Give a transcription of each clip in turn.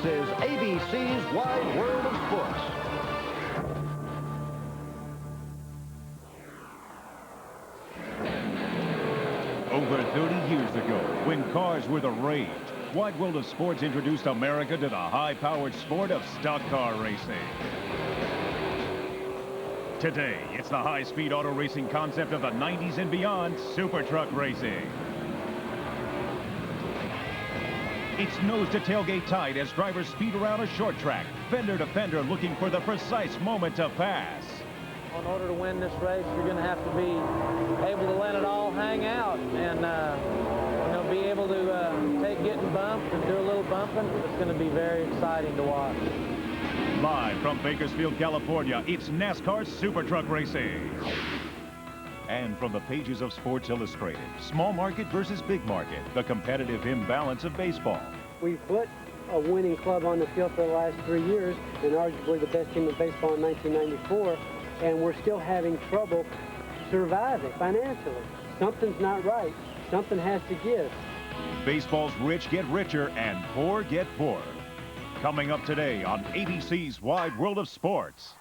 is ABC's Wide World of Sports. Over 30 years ago, when cars were the rage, Wide World of Sports introduced America to the high-powered sport of stock car racing. Today, it's the high-speed auto racing concept of the 90s and beyond, SuperTruck racing. It's nose-to-tailgate tight as drivers speed around a short track, fender to fender, looking for the precise moment to pass. In order to win this race, you're going to have to be able to let it all hang out and, you know, be able to take getting bumped and do a little bumping. It's going to be very exciting to watch. Live from Bakersfield, California, it's NASCAR SuperTruck racing. And from the pages of Sports Illustrated, small market versus big market, the competitive imbalance of baseball. We've put a winning club on the field for the last 3 years and arguably the best team in baseball in 1994, and we're still having trouble surviving financially. Something's not right. Something has to give. Baseball's rich get richer and poor get poorer. Coming up today on ABC's Wide World of Sports.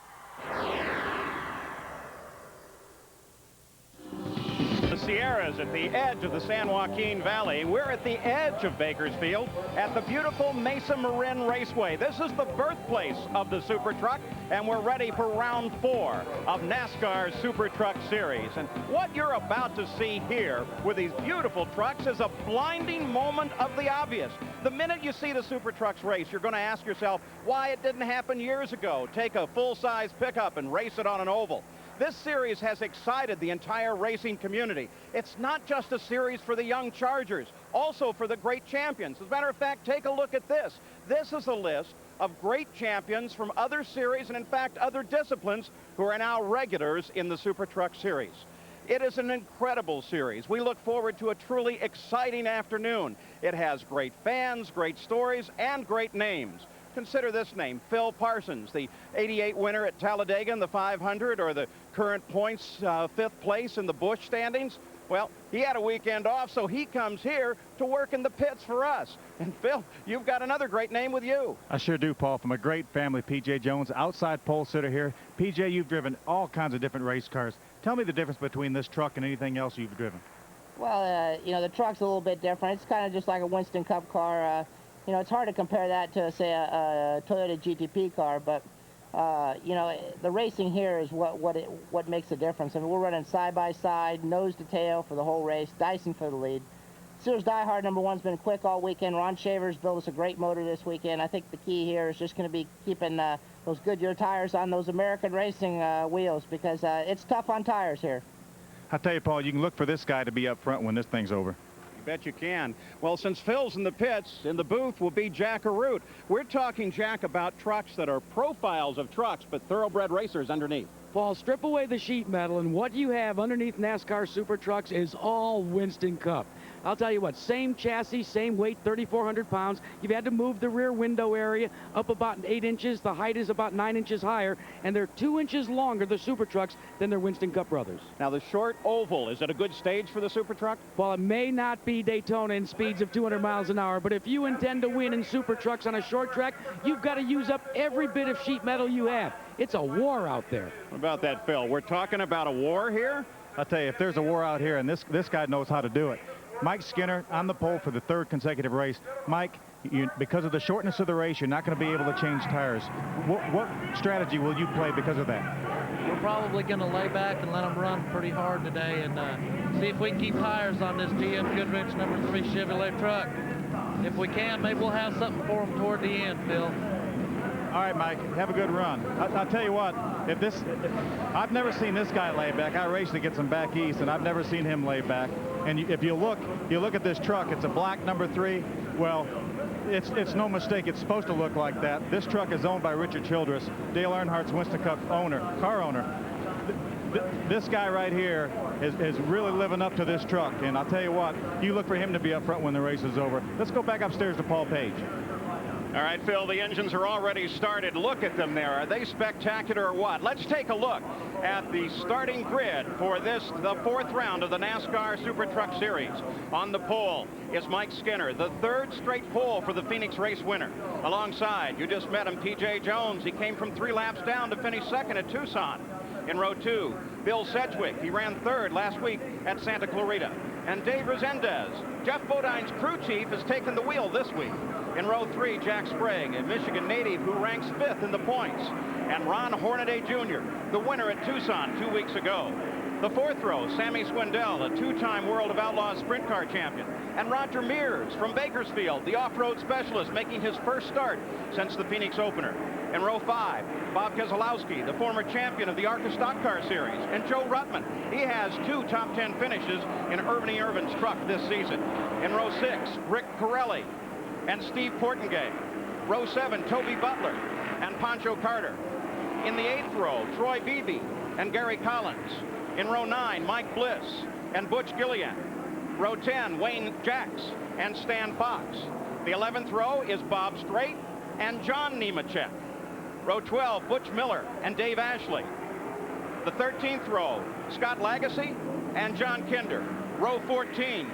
The Sierras at the edge of the San Joaquin Valley. We're at the edge of Bakersfield at the beautiful Mesa Marin Raceway. This is the birthplace of the SuperTruck, and we're ready for round 4 of NASCAR's SuperTruck Series. And what you're about to see here with these beautiful trucks is a blinding moment of the obvious. The minute you see the SuperTrucks race, you're going to ask yourself why it didn't happen years ago. Take a full-size pickup and race it on an oval. This series has excited the entire racing community. It's not just a series for the young chargers, also for the great champions. As a matter of fact, take a look at this. This is a list of great champions from other series and, in fact, other disciplines who are now regulars in the SuperTruck Series. It is an incredible series. We look forward to a truly exciting afternoon. It has great fans, great stories, and great names. Consider this name, Phil Parsons, the '88 winner at Talladega in the 500, or the current points 5th place in the Busch standings. Well, he had a weekend off, so he comes here to work in the pits for us. And Phil, you've got another great name with you. I sure do, Paul. From a great family, P.J. Jones, outside pole sitter here. P.J., you've driven all kinds of different race cars. Tell me the difference between this truck and anything else you've driven. Well, you know, the truck's a little bit different. It's kind of just like a Winston Cup car. You know, it's hard to compare that to, say, a Toyota GTP car, but, you know, the racing here is what makes a difference. I mean, we're running side-by-side, nose-to-tail for the whole race, Dyson for the lead. Sears Die Hard #1's been quick all weekend. Ron Shavers built us a great motor this weekend. I think the key here is just going to be keeping those Goodyear tires on those American racing wheels, because it's tough on tires here. I tell you, Paul, you can look for this guy to be up front when this thing's over. Bet you can. Well, since Phil's in the pits, in the booth will be Jack Arute. We're talking, Jack, about trucks that are profiles of trucks, but thoroughbred racers underneath. Paul, strip away the sheet metal, and what you have underneath NASCAR SuperTrucks is all Winston Cup. I'll tell you what, same chassis, same weight, 3,400 pounds. You've had to move the rear window area up about 8 inches. The height is about 9 inches higher, and they're 2 inches longer, the SuperTrucks, than their Winston Cup brothers. Now, the short oval, is it a good stage for the SuperTruck? Well, it may not be Daytona in speeds of 200 miles an hour, but if you intend to win in SuperTrucks on a short track, you've got to use up every bit of sheet metal you have. It's a war out there. What about that, Phil? We're talking about a war here? I'll tell you, if there's a war out here, and this guy knows how to do it. Mike Skinner on the pole for the 3rd consecutive race. Mike, because of the shortness of the race, you're not going to be able to change tires. What strategy will you play because of that? We're probably going to lay back and let them run pretty hard today and see if we can keep tires on this GM Goodrich #3 Chevrolet truck. If we can, maybe we'll have something for them toward the end, Phil. All right, Mike, have a good run. I'll tell you what, I've never seen this guy lay back. I raced against him back east, and I've never seen him lay back. And if you look at this truck, it's a black #3. Well, it's no mistake. It's supposed to look like that. This truck is owned by Richard Childress, Dale Earnhardt's Winston Cup car owner. This guy right here is really living up to this truck. And I'll tell you what, you look for him to be up front when the race is over. Let's go back upstairs to Paul Page. All right, Phil, the engines are already started. Look at them there. Are they spectacular or what? Let's take a look at the starting grid for the 4th round of the NASCAR SuperTruck Series. On the pole is Mike Skinner, the 3rd straight pole for the Phoenix race winner. Alongside, you just met him, P.J. Jones. He came from 3 laps down to finish 2nd at Tucson. In row 2, Bill Sedgwick. He ran 3rd last week at Santa Clarita. And Dave Resendez, Jeff Bodine's crew chief, has taken the wheel this week. In row 3, Jack Sprague, a Michigan native who ranks 5th in the points. And Ron Hornaday Jr., the winner at Tucson 2 weeks ago. The 4th row, Sammy Swindell, a 2-time World of Outlaws sprint car champion. And Roger Mears from Bakersfield, the off-road specialist, making his first start since the Phoenix opener. In row 5, Bob Keselowski, the former champion of the ARCA Stock Car Series. And Joe Ruttman, he has 2 top 10 finishes in Irvin E. Irvin's truck this season. In row 6, Rick Pirelli and Steve Portengay. Row 7, Toby Butler and Pancho Carter. In the 8th row, Troy Beebe and Gary Collins. In row 9, Mike Bliss and Butch Gillian. Row 10, Wayne Jacks and Stan Fox. The 11th row is Bob Strait and John Nemechek. Row 12, Butch Miller and Dave Ashley. The 13th row, Scott Lagasse and John Kinder. Row 14,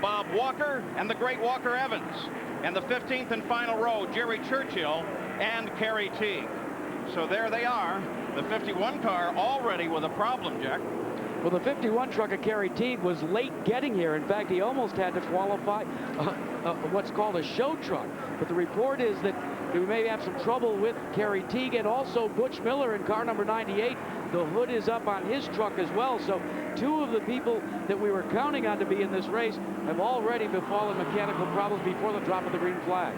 Bob Walker and the great Walker Evans. And the 15th and final row, Jerry Churchill and Kerry Teague. So there they are, the 51 car already with a problem, Jack. Well, the 51 truck of Kerry Teague was late getting here. In fact, he almost had to qualify what's called a show truck. But the report is that we may have some trouble with Kerry Teague and also Butch Miller in car number 98. The hood is up on his truck as well. So 2 of the people that we were counting on to be in this race have already befallen mechanical problems before the drop of the green flag.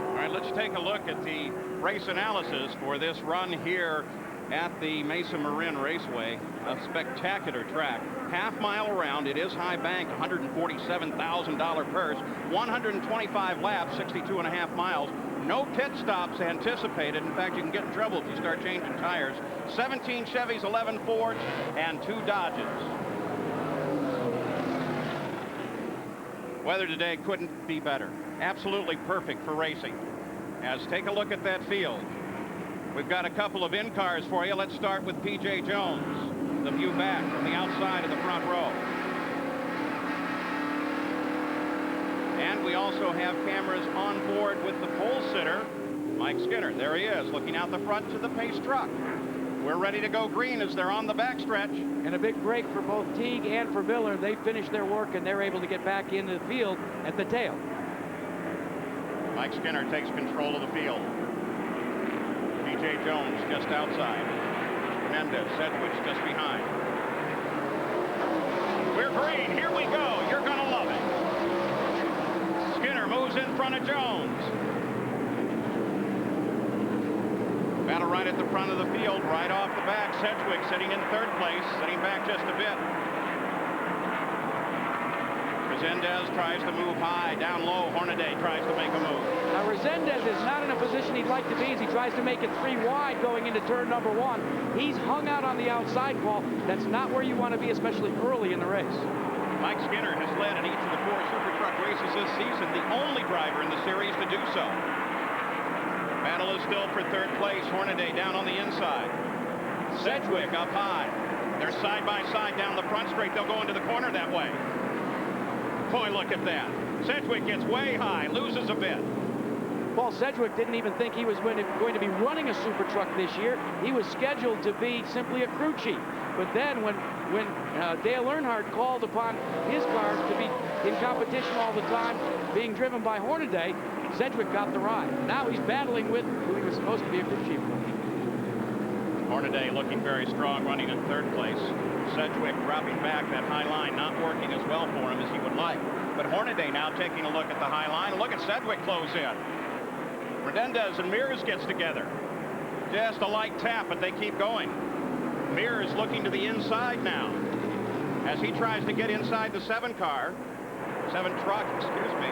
All right, let's take a look at the race analysis for this run here at the Mesa Marin Raceway. A spectacular track. Half-mile around. It is high bank, $147,000 purse. 125 laps, 62.5 miles. No pit stops anticipated. In fact, you can get in trouble if you start changing tires. 17 Chevys, 11 Fords, and 2 Dodges. Weather today couldn't be better. Absolutely perfect for racing. As take a look at that field. We've got a couple of in-cars for you. Let's start with P.J. Jones. The view back from the outside of the front row. And we also have cameras on board with the pole sitter, Mike Skinner. There he is, looking out the front to the pace truck. We're ready to go green as they're on the backstretch. And a big break for both Teague and for Miller. They finished their work and they're able to get back into the field at the tail. Mike Skinner takes control of the field. P.J. Jones just outside. Menendez, Sedgwick's just behind. We're green. Here we go. You're going to love it. Skinner moves in front of Jones. Battle right at the front of the field, right off the back. Sedgwick sitting in 3rd place, sitting back just a bit. Resendez tries to move high, down low. Hornaday tries to make a move. Now, Resendez is not in a position he'd like to be as he tries to make it 3 wide going into turn number 1. He's hung out on the outside, Paul. That's not where you want to be, especially early in the race. Mike Skinner has led in each of the 4 SuperTruck races this season, the only driver in the series to do so. Battle is still for 3rd place. Hornaday down on the inside. Sedgwick up high. They're side by side down the front straight. They'll go into the corner that way. Boy, look at that. Sedgwick gets way high, loses a bit. Paul, Sedgwick didn't even think he was going to be running a SuperTruck this year. He was scheduled to be simply a crew chief. But then when Dale Earnhardt called upon his cars to be in competition all the time, being driven by Hornaday, Sedgwick got the ride. Now he's battling with who he was supposed to be a crew chief for. Hornaday looking very strong, running in 3rd place. Sedgwick dropping back, that high line not working as well for him as he would like. But Hornaday now taking a look at the high line. Look at Sedgwick close in. Menendez and Mears gets together. Just a light tap, but they keep going. Mears looking to the inside now as he tries to get inside the 7 car. 7 truck, excuse me.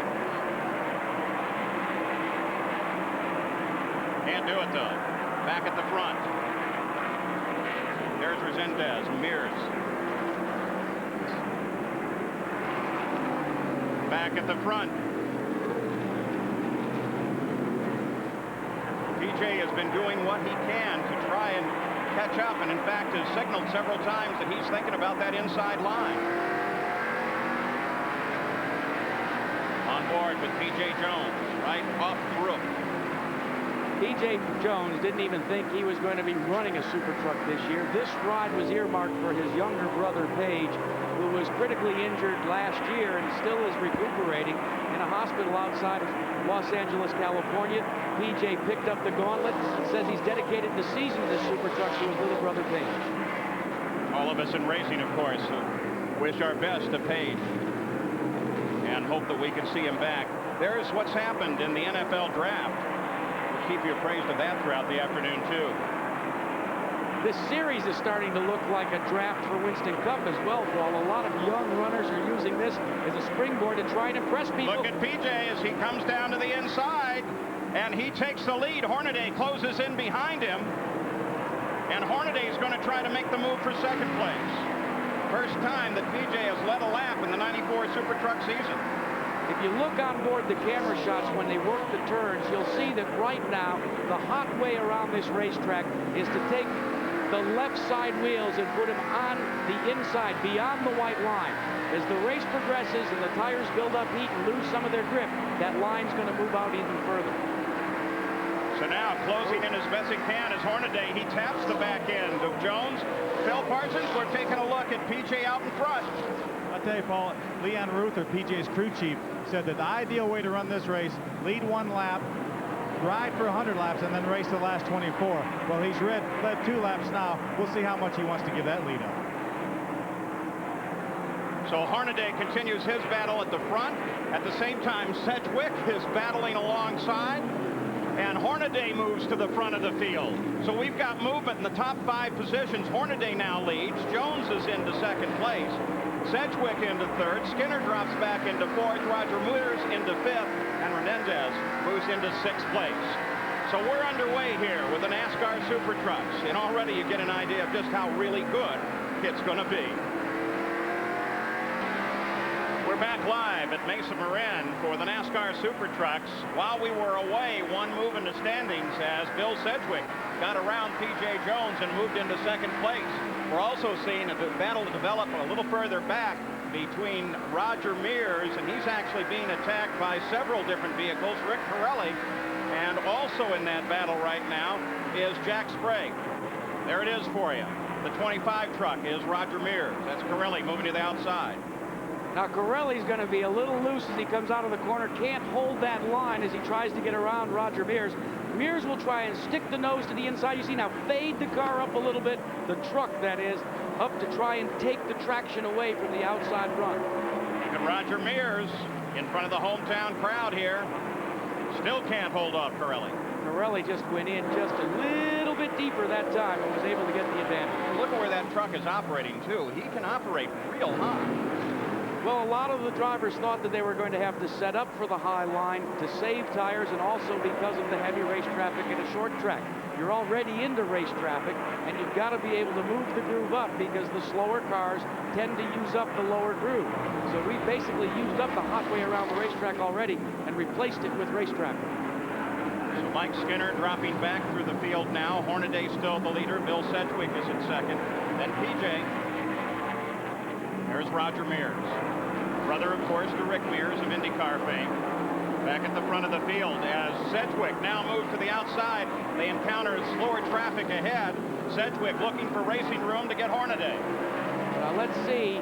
Can't do it though. Back at the front. There's Resendez and Mears. Back at the front. PJ has been doing what he can to try and catch up, and in fact has signaled several times that he's thinking about that inside line. On board with P.J. Jones, right off through. P.J. Jones didn't even think he was going to be running a Super Truck this year. This ride was earmarked for his younger brother, Paige, who was critically injured last year and still is recuperating in a hospital outside of Los Angeles, California. P.J. picked up the gauntlet and says he's dedicated the season of this Super Truck to his little brother, Paige. All of us in racing, of course, wish our best to Paige and hope that we can see him back. There's what's happened in the NFL draft. We'll keep you appraised of that throughout the afternoon, too. This series is starting to look like a draft for Winston Cup as well, Paul. A lot of young runners are using this as a springboard to try and impress people. Look at PJ as he comes down to the inside, and he takes the lead. Hornaday closes in behind him, and Hornaday is going to try to make the move for second place. First time that PJ has led a lap in the '94 Super Truck season. If you look on board the camera shots when they work the turns, you'll see that right now the hot way around this racetrack is to take the left side wheels and put them on the inside beyond the white line. As the race progresses and the tires build up heat and lose some of their grip, that line's going to move out even further. So now closing in as best he can is Hornaday. He taps the back end of Jones. Phil Parsons, we're taking a look at PJ out in front. I'll tell you, Paul, Leon Ruther, PJ's crew chief, said that the ideal way to run this race, lead one lap, ride for 100 laps, and then race the last 24. Well, he's led 2 laps now. We'll see how much he wants to give that lead up. So Hornaday continues his battle at the front. At the same time, Sedgwick is battling alongside, and Hornaday moves to the front of the field. So we've got movement in the top 5 positions. Hornaday now leads. Jones is into second place. Sedgwick into third. Skinner drops back into fourth. Roger Muehr's into fifth. And Renendez moves into 6th place. So we're underway here with the NASCAR Super Trucks. And already you get an idea of just how really good it's going to be. We're back live at Mesa Marin for the NASCAR Super Trucks. While we were away, one move in the standings as Bill Sedgwick got around P.J. Jones and moved into second place. We're also seeing a battle to develop a little further back between Roger Mears, and he's actually being attacked by several different vehicles, Rick Pirelli, and also in that battle right now is Jack Sprague. There it is for you. The 25 truck is Roger Mears. That's Pirelli moving to the outside. Now Corelli's going to be a little loose as he comes out of the corner. Can't hold that line as he tries to get around Roger Mears. Mears will try and stick the nose to the inside. You see now fade the car up a little bit, the truck that is, up to try and take the traction away from the outside run. And Roger Mears in front of the hometown crowd here still can't hold off Pirelli. Pirelli just went in just a little bit deeper that time and was able to get the advantage. Look at where that truck is operating too. He can operate real high. Well, a lot of the drivers thought that they were going to have to set up for the high line to save tires, and also because of the heavy race traffic in a short track. You're already into race traffic, and you've got to be able to move the groove up because the slower cars tend to use up the lower groove. So we basically used up the hot way around the racetrack already and replaced it with race traffic. So Mike Skinner dropping back through the field now. Hornaday still the leader. Bill Sedgwick is in second. Then PJ. There's Roger Mears. Brother, of course, to Rick Mears of IndyCar fame. Back at the front of the field as Sedgwick now moves to the outside. They encounter slower traffic ahead. Sedgwick looking for racing room to get Hornaday. Now let's see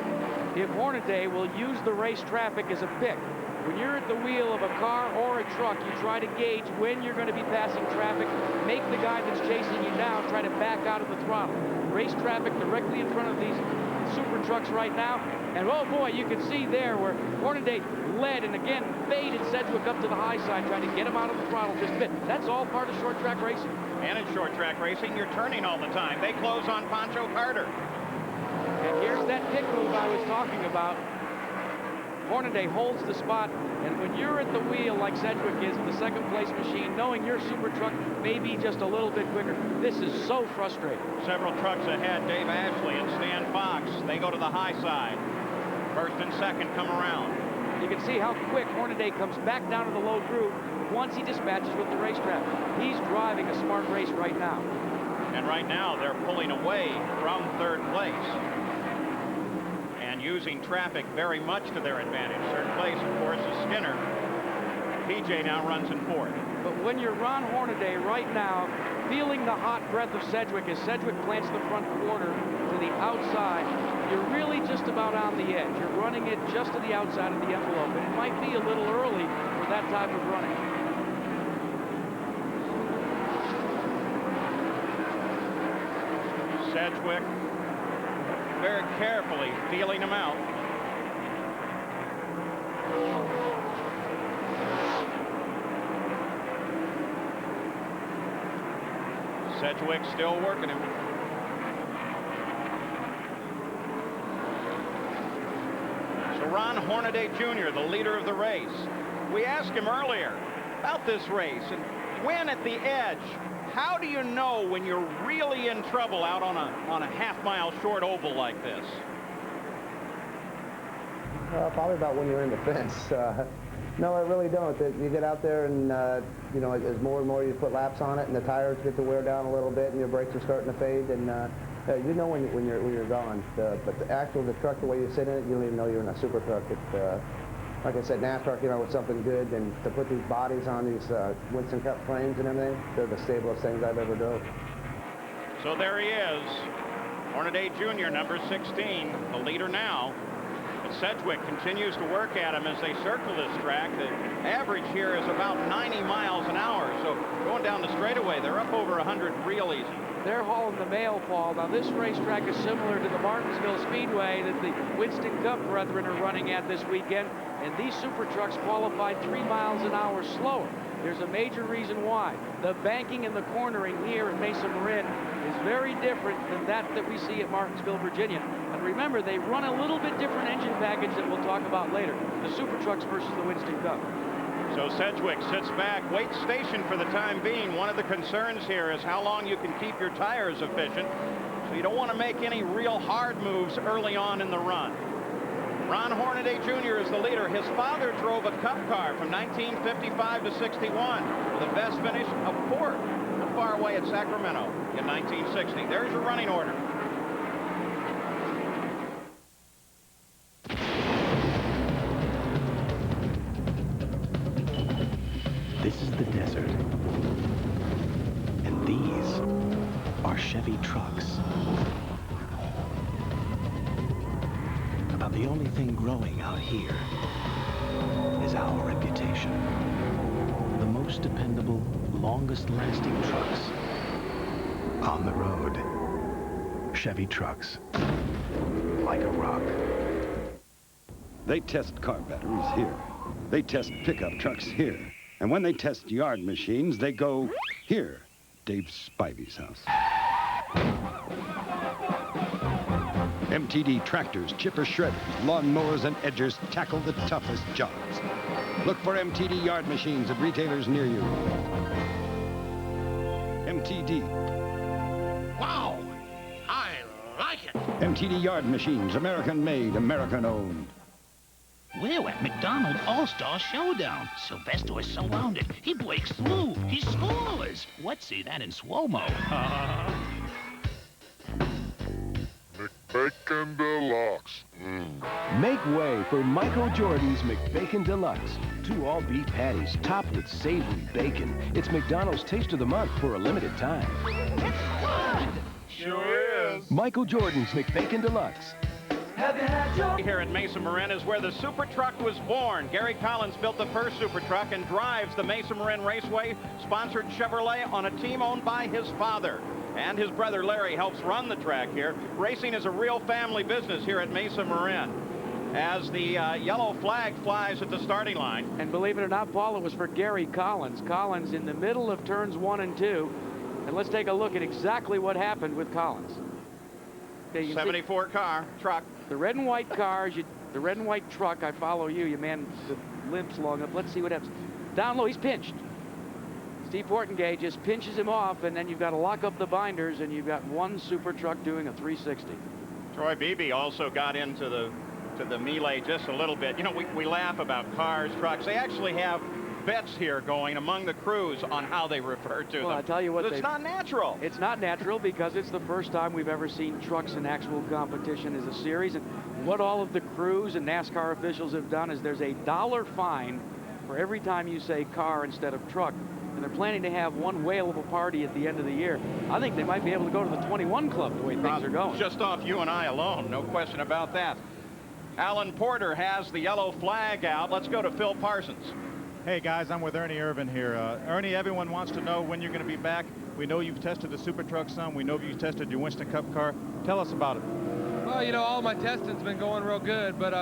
if Hornaday will use the race traffic as a pick. When you're at the wheel of a car or a truck, you try to gauge when you're going to be passing traffic. Make the guy that's chasing you down try to back out of the throttle. Race traffic directly in front of these Super Trucks right now. And oh boy, you can see there where Hornaday led and again faded Sedgwick up to the high side, trying to get him out of the throttle just a bit. That's all part of short track racing. And in short track racing, you're turning all the time. They close on Pancho Carter. And here's that pick move I was talking about. Hornaday holds the spot, and when you're at the wheel like Sedgwick is in the second place machine, knowing your Super Truck may be just a little bit quicker, this is so frustrating. Several trucks ahead, Dave Ashley and Stan Fox. They go to the high side. First and second come around. You can see how quick Hornaday comes back down to the low groove once he dispatches with the racetrack. He's driving a smart race right now. And right now, they're pulling away from third place and using traffic very much to their advantage. Third place, of course, is Skinner. PJ now runs in fourth. But when you're Ron Hornaday right now, feeling the hot breath of Sedgwick as Sedgwick plants the front quarter to the outside, you're really just about on the edge. You're running it just to the outside of the envelope, and it might be a little early for that type of running. Sedgwick very carefully feeling him out. Sedgwick still working him. So Ron Hornaday Jr., the leader of the race. We asked him earlier about this race and when at the edge. How do you know when you're really in trouble out on a half-mile short oval like this? Probably about when you're in the fence. No, I really don't. You get out there and, you know, as more and more you put laps on it and the tires get to wear down a little bit and your brakes are starting to fade, and you know when you're gone. But the truck, the way you sit in it, you don't even know you're in a super truck. Like I said, NASCAR came out with something good, and to put these bodies on these Winston Cup frames and everything, they're the stablest things I've ever drove. So there he is, Hornaday Jr., number 16, the leader now. But Sedgwick continues to work at him as they circle this track. The average here is about 90 miles an hour, so going down the straightaway, they're up over 100 real easy. They're hauling the mail, Paul. Now, this racetrack is similar to the Martinsville Speedway that the Winston Cup brethren are running at this weekend, and these super trucks qualified 3 miles an hour slower. There's a major reason why. The banking and the cornering here in Mesa Marin is very different than that we see at Martinsville, Virginia. And remember, they run a little bit different engine package that we'll talk about later, the super trucks versus the Winston Cup. So Sedgwick sits back, waits station for the time being. One of the concerns here is how long you can keep your tires efficient. So you don't want to make any real hard moves early on in the run. Ron Hornaday Jr. is the leader. His father drove a Cup car from 1955 to 61 with a best finish of fourth not far away at Sacramento in 1960. There's your running order. This is the desert, and these are Chevy trucks. About the only thing growing out here is our reputation. The most dependable, longest-lasting trucks on the road. Chevy trucks, like a rock. They test car batteries here. They test pickup trucks here. And when they test yard machines, they go here, Dave Spivey's house. MTD tractors, chipper shredders, lawn mowers, and edgers tackle the toughest jobs. Look for MTD yard machines at retailers near you. MTD. Wow, I like it. MTD yard machines, American-made, American-owned. We're at McDonald's All-Star Showdown. Sylvester is surrounded. He breaks through. He scores. Let's see that in slow-mo. McBacon Deluxe. Make way for Michael Jordan's McBacon Deluxe. 2 all-beef patties topped with savory bacon. It's McDonald's Taste of the Month for a limited time. Sure is. Michael Jordan's McBacon Deluxe. Here in Mesa Marin is where the Super Truck was born. Gary Collins built the first Super Truck and drives the Mesa Marin Raceway, sponsored Chevrolet, on a team owned by his father. And his brother Larry helps run the track here. Racing is a real family business here at Mesa Marin. As the yellow flag flies at the starting line. And believe it or not, Paul, it was for Gary Collins. Collins in the middle of turns 1 and 2. And let's take a look at exactly what happened with Collins. Okay, 74 car, truck. The red and white cars, the red and white truck, I follow you. You man the limps long enough. Let's see what happens. Down low, he's pinched. Steve Portengay just pinches him off, and then you've got to lock up the binders, and you've got one Super Truck doing a 360. Troy Beebe also got into the to the melee just a little bit. You know, we laugh about cars, trucks. They actually have bets here going among the crews on how they refer to them. Well, I tell you what, it's not natural. It's not natural because it's the first time we've ever seen trucks in actual competition as a series. And what all of the crews and NASCAR officials have done is there's a $1 fine for every time you say car instead of truck. And they're planning to have one whale of a party at the end of the year. I think they might be able to go to the 21 club the way things are going. Just off you and I alone, no question about that. Alan Porter has the yellow flag out. Let's go to Phil Parsons. Hey guys, I'm with Ernie Irvin here. Ernie, everyone wants to know when you're going to be back. We know you've tested the SuperTruck some. We know you've tested your Winston Cup car. Tell us about it. Well, you know, all my testing's been going real good, but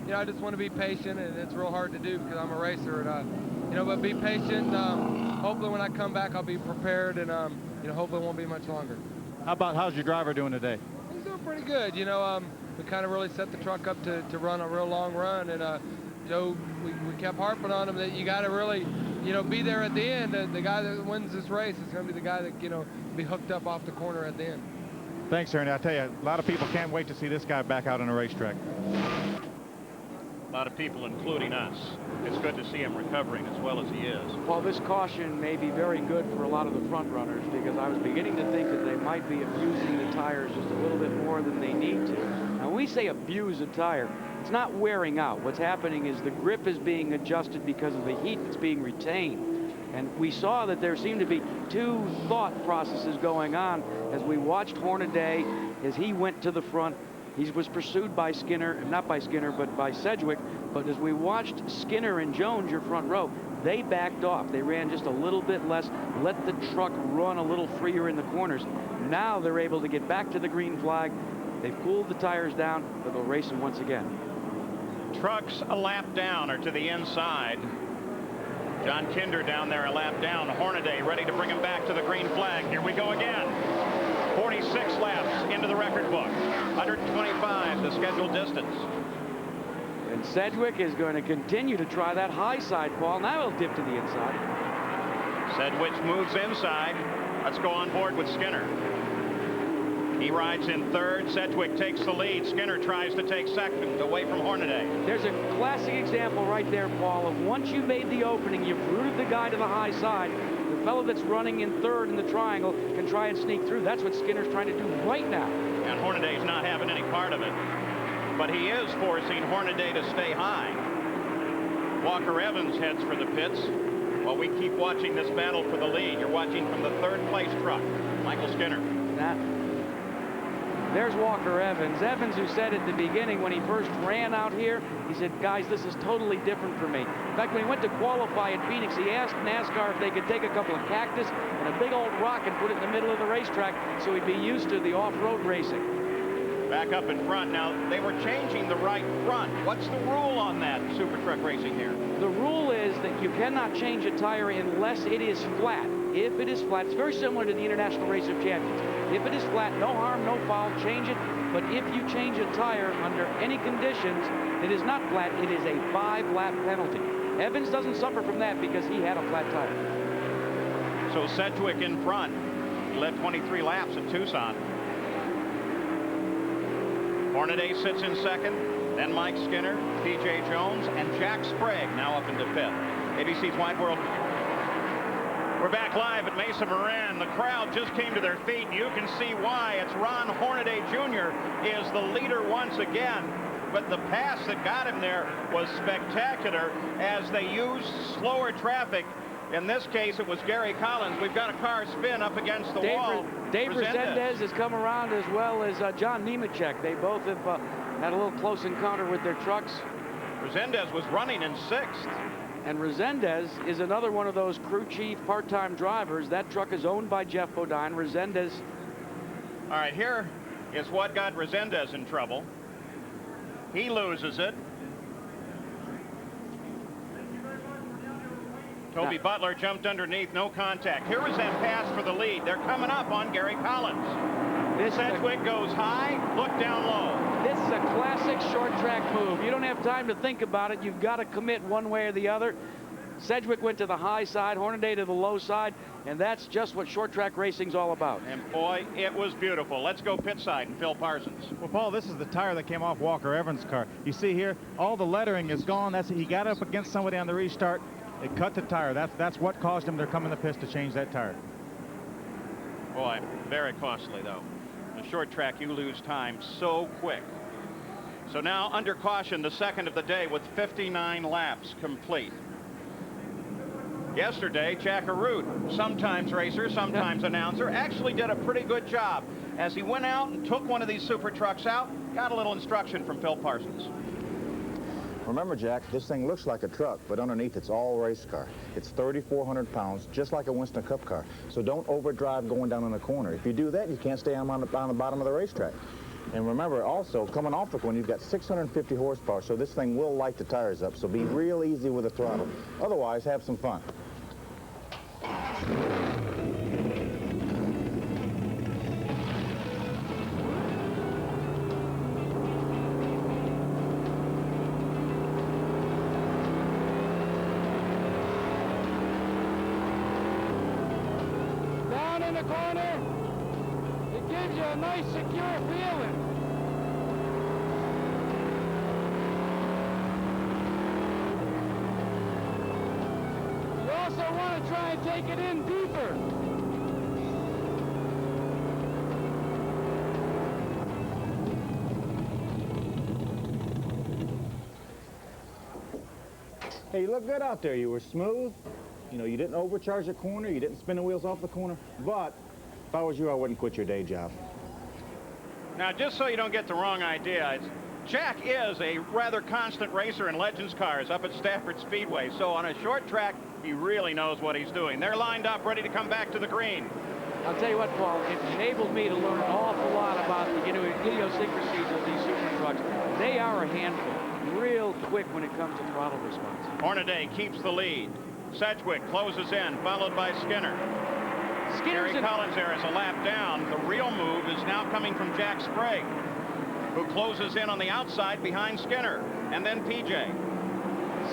you know, I just want to be patient, and it's real hard to do because I'm a racer, and you know, but be patient. Hopefully, when I come back, I'll be prepared, and you know, hopefully, it won't be much longer. How's your driver doing today? He's doing pretty good. You know, we kind of really set the truck up to run a real long run, and you know, we kept harping on him that you got to really, you know, be there at the end. The guy that wins this race is going to be the guy that, you know, be hooked up off the corner at the end. Thanks, Ernie. I tell you, a lot of people can't wait to see this guy back out on a racetrack. A lot of people, including us. It's good to see him recovering as well as he is. Well, this caution may be very good for a lot of the front runners because I was beginning to think that they might be abusing the tires just a little bit more than they need to. Now, when we say abuse a tire, it's not wearing out. What's happening is the grip is being adjusted because of the heat that's being retained. And we saw that there seemed to be two thought processes going on as we watched Hornaday as he went to the front. He was pursued by Skinner, not by Skinner, but by Sedgwick. But as we watched Skinner and Jones, your front row, they backed off. They ran just a little bit less, let the truck run a little freer in the corners. Now they're able to get back to the green flag. They've cooled the tires down, but they'll race them once again. Trucks a lap down or to the inside. John Kinder down there a lap down. Hornaday ready to bring him back to the green flag. Here we go again. 46 laps into the record book. 125 the scheduled distance. And Sedgwick is going to continue to try that high side, Paul. Now he'll dip to the inside. Sedgwick moves inside. Let's go on board with Skinner. He rides in third. Sedgwick takes the lead. Skinner tries to take second away from Hornaday. There's a classic example right there, Paul, of once you made the opening, you've rooted the guy to the high side. The fellow that's running in third in the triangle can try and sneak through. That's what Skinner's trying to do right now. And Hornaday's not having any part of it. But he is forcing Hornaday to stay high. Walker Evans heads for the pits while we keep watching this battle for the lead. You're watching from the third place truck, Michael Skinner. There's Walker Evans. Evans, who said at the beginning when he first ran out here, he said, guys, this is totally different for me. In fact, when he went to qualify at Phoenix, he asked NASCAR if they could take a couple of cactus and a big old rock and put it in the middle of the racetrack so he'd be used to the off-road racing. Back up in front. Now, they were changing the right front. What's the rule on that, SuperTruck racing here? The rule is that you cannot change a tire unless it is flat. If it is flat, it's very similar to the International Race of Champions. If it is flat, no harm, no foul, change it. But if you change a tire under any conditions, it is not flat, it is a 5-lap penalty. Evans doesn't suffer from that because he had a flat tire. So Sedgwick in front. He led 23 laps at Tucson. Hornaday sits in second, then Mike Skinner, P.J. Jones, and Jack Sprague now up into fifth. ABC's Wide World. We're back live at Mesa Marin. The crowd just came to their feet. You can see why. It's Ron Hornaday Jr. is the leader once again. But the pass that got him there was spectacular as they used slower traffic. In this case, it was Gary Collins. We've got a car spin up against the wall. Dave Resendez has come around as well as John Nemechek. They both have had a little close encounter with their trucks. Resendez was running in sixth. And Resendez is another one of those crew chief part-time drivers. That truck is owned by Jeff Bodine. Resendez. All right, here is what got Resendez in trouble. He loses it. Toby Butler jumped underneath, no contact. Here is that pass for the lead. They're coming up on Gary Collins. Sedgwick goes high, look down low. This is a classic short track move. You don't have time to think about it. You've got to commit one way or the other. Sedgwick went to the high side, Hornaday to the low side, and that's just what short track racing's all about. And boy, it was beautiful. Let's go pit side and Phil Parsons. Well, Paul, this is the tire that came off Walker Evans' car. You see here, all the lettering is gone. He got up against somebody on the restart. It cut the tire. That's what caused him to come in the pits to change that tire. Boy, very costly, though. The short track, you lose time so quick. So now, under caution, the second of the day with 59 laps complete. Yesterday, Jack Arute, sometimes racer, sometimes announcer, actually did a pretty good job. As he went out and took one of these super trucks out, got a little instruction from Phil Parsons. Remember, Jack, this thing looks like a truck, but underneath it's all race car. It's 3,400 pounds, just like a Winston Cup car. So don't overdrive going down in the corner. If you do that, you can't stay on the bottom of the racetrack. And remember, also, coming off the corner, you've got 650 horsepower, so this thing will light the tires up. So be real easy with the throttle. Otherwise, have some fun. Down in the corner, it gives you a nice secure feeling. You also want to try and take it in deeper. Hey, you look good out there. You were smooth. You know, you didn't overcharge the corner. You didn't spin the wheels off the corner. But if I was you, I wouldn't quit your day job. Now, just so you don't get the wrong idea, Jack is a rather constant racer in Legends cars up at Stafford Speedway. So on a short track, he really knows what he's doing. They're lined up, ready to come back to the green. I'll tell you what, Paul, it enabled me to learn an awful lot about the idiosyncrasies of these super trucks. They are a handful, real quick when it comes to throttle response. Hornaday keeps the lead. Sedgwick closes in, followed by Skinner. Gary Collins there is a lap down. The real move is now coming from Jack Sprague, who closes in on the outside behind Skinner, and then PJ.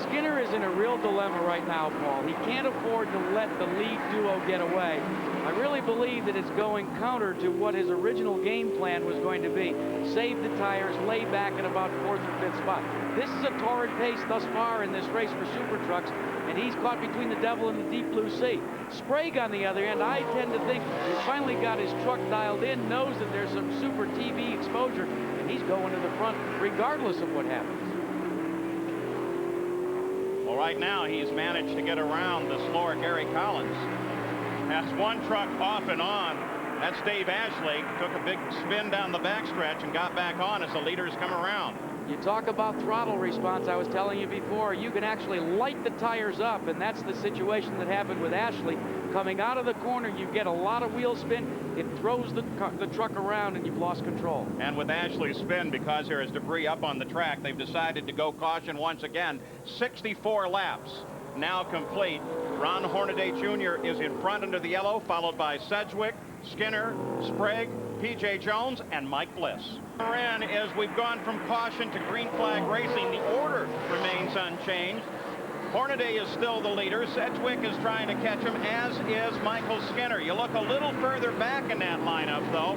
Skinner is in a real dilemma right now, Paul. He can't afford to let the lead duo get away. I really believe that it's going counter to what his original game plan was going to be. Save the tires, lay back at about 4th or 5th spot. This is a torrid pace thus far in this race for super trucks, and he's caught between the devil and the deep blue sea. Sprague, on the other end, I tend to think he's finally got his truck dialed in, knows that there's some super TV exposure, and he's going to the front regardless of what happens. Well, right now he's managed to get around the slower Gary Collins. That's one truck off and on. That's Dave Ashley. Took a big spin down the backstretch and got back on as the leaders come around. You talk about throttle response, I was telling you before, you can actually light the tires up, and that's the situation that happened with Ashley. Coming out of the corner, you get a lot of wheel spin, it throws the truck around, and you've lost control. And with Ashley's spin, because there is debris up on the track, they've decided to go caution once again. 64 laps now complete. Ron Hornaday Jr. is in front under the yellow, followed by Sedgwick, Skinner, Sprague, P.J. Jones, and Mike Bliss. Marin, as we've gone from caution to green flag racing, the order remains unchanged. Hornaday is still the leader. Sedgwick is trying to catch him, as is Michael Skinner. You look a little further back in that lineup, though.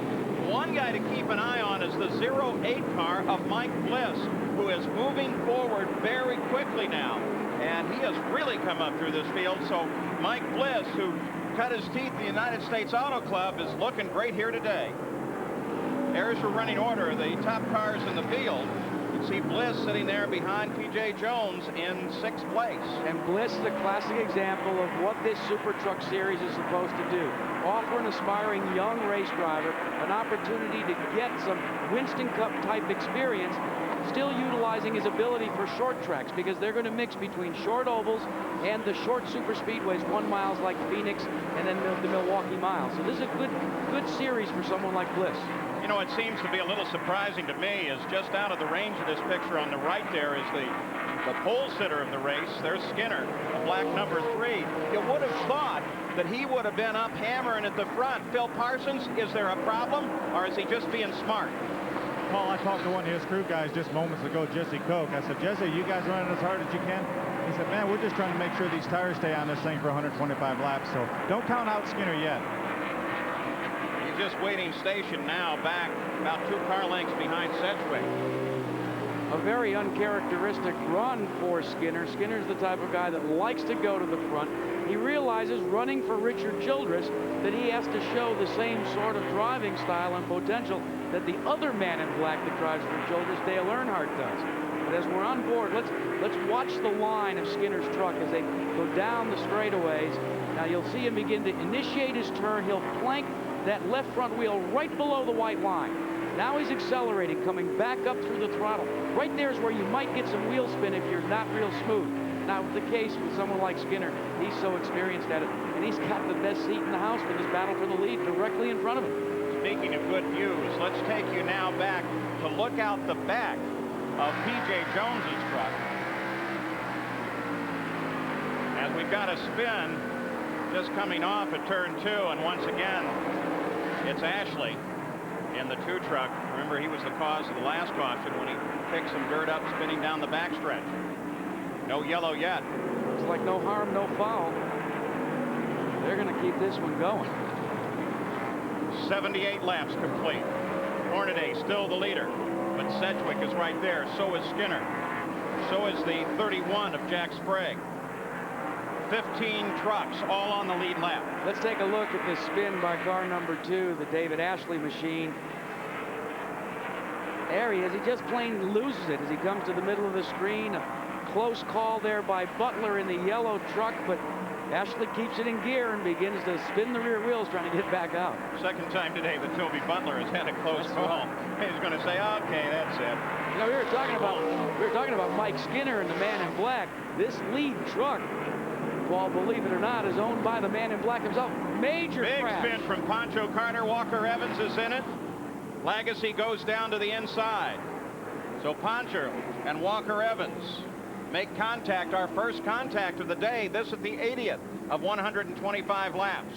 One guy to keep an eye on is the 08 car of Mike Bliss, who is moving forward very quickly now. And he has really come up through this field. So Mike Bliss, who cut his teeth in the United States Auto Club, is looking great here today. There's your running order, the top cars in the field. You can see Bliss sitting there behind P.J. Jones in 6th place. And Bliss is a classic example of what this Super Truck Series is supposed to do. Offer an aspiring young race driver an opportunity to get some Winston Cup type experience, still utilizing his ability for short tracks, because they're going to mix between short ovals and the short super speedways, 1 miles like Phoenix and then the Milwaukee Mile. So this is a good series for someone like Bliss. You know, it seems to be a little surprising to me is just out of the range of this picture on the right there is the pole sitter of the race. There's Skinner, a black number 3. You would have thought that he would have been up hammering at the front. Phil Parsons, is there a problem, or is he just being smart? Paul, I talked to one of his crew guys just moments ago, Jesse Koch. I said, Jesse, you guys running as hard as you can? He said, man, we're just trying to make sure these tires stay on this thing for 125 laps, so don't count out Skinner yet. He's just waiting station now, back about 2 car lengths behind Sedgwick. A very uncharacteristic run for Skinner. Skinner's the type of guy that likes to go to the front. He realizes running for Richard Childress that he has to show the same sort of driving style and potential that the other man in black that drives for Childress, Dale Earnhardt, does. But as we're on board, let's watch the line of Skinner's truck as they go down the straightaways. Now you'll see him begin to initiate his turn. He'll plank that left front wheel right below the white line. Now he's accelerating, coming back up through the throttle. Right there is where you might get some wheel spin if you're not real smooth. Now, the case with someone like Skinner, he's so experienced at it, and he's got the best seat in the house for this battle for the lead directly in front of him. Speaking of good views, let's take you now back to look out the back of P.J. Jones's truck. As we've got a spin just coming off at turn 2, and once again, it's Ashley in the 2 truck. Remember, he was the cause of the last caution when he picked some dirt up spinning down the backstretch. No yellow yet. Looks like no harm, no foul. They're going to keep this one going. 78 laps complete. Hornaday still the leader, but Sedgwick is right there. So is Skinner. So is the 31 of Jack Sprague. 15 trucks all on the lead lap. Let's take a look at this spin by car number 2, the David Ashley machine. There he is. He just plain loses it as he comes to the middle of the screen. A close call there by Butler in the yellow truck, but Ashley keeps it in gear and begins to spin the rear wheels trying to get back out. Second time today that Toby Butler has had a close call. Right. He's going to say, okay, that's it. You know, we were talking about Mike Skinner and the man in black. This lead truck, Paul, believe it or not, is owned by the man in black himself. Major big crash. Spin from Pancho Carter. Walker Evans is in it. Legacy goes down to the inside. So Pancho and Walker Evans make contact, our first contact of the day. This is the 80th of 125 laps.